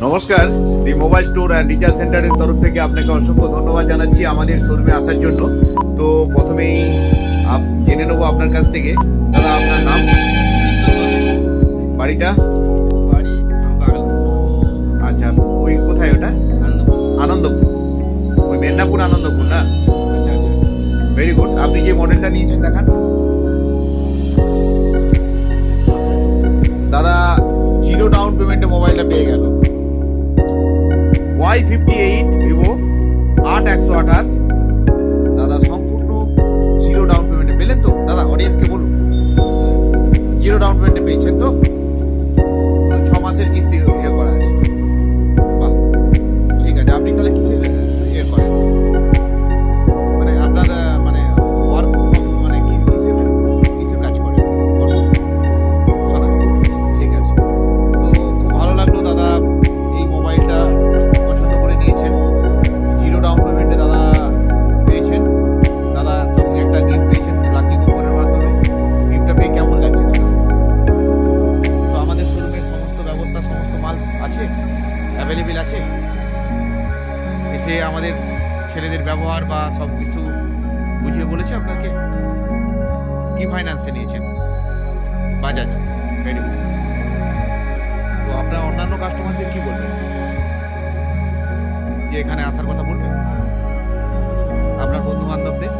নমস্কার, দি mobile store and recharge সেন্টারের তরফ থেকে আপনাকে অসংখ্য ধন্যবাদ জানাচ্ছি আমাদের শোরুমে আসার জন্য। তো প্রথমেই জেনে নেবো আপনার কাছ থেকে, দাদা আপনার নাম, বাড়িটা? বাড়ি বারো। আচ্ছা, ওই কোথায় ওটা? আনন্দপুর, ওই মেদিনীপুর আনন্দপুর না? আচ্ছা আচ্ছা, ভেরি গুড। আপনি যে মডেলটা নিয়েছেন দেখান। দাদা জিরো ডাউন পেমেন্টে মোবাইলটা পেয়ে গেল। Y58 ভিভো 8128, দাদা সম্পূর্ণ জিরো ডাউন পেমেন্টে পেলেন তো? দাদা অডিয়েন্সকে বলুন, জিরো ডাউন পেমেন্টে পেয়েছেন তো? 6 মাসের কিস্তি ইয়ে করা আছে। বাহ, ঠিক আছে। আপনি তাহলে কিসের ইয়ে করেন, মানে আপনার মানে ওয়ার্ক মানে কিসের কিসের কাজ করেন? শোনা, ঠিক আছে। তো খুব ভালো লাগলো দাদা, এই মোবাইলটা পছন্দ করে নিয়েছেন, জিরো ডাউন পেমেন্টে দাদা পেয়েছেন। দাদা সঙ্গে একটা গিফট পেয়েছেন লাকি কুপনের মাধ্যমে। গিফটটা পেয়ে কেমন লাগছে দাদা? তো আমাদের শোরুমের সমস্ত ব্যবস্থা, সমস্ত মাল আছে, অ্যাভেলেবেল আছে। এসে আমাদের ছেলেদের ব্যবহার বা সব কিছু বুঝিয়ে বলেছে আপনাকে? কি ফাইন্যান্সে নিয়েছেন? Bajaj, very good. তো আপনার অন্যান্য কাস্টমারদের কি বলবেন, যে এখানে আসার কথা বলবেন আপনার বন্ধু বান্ধবদের?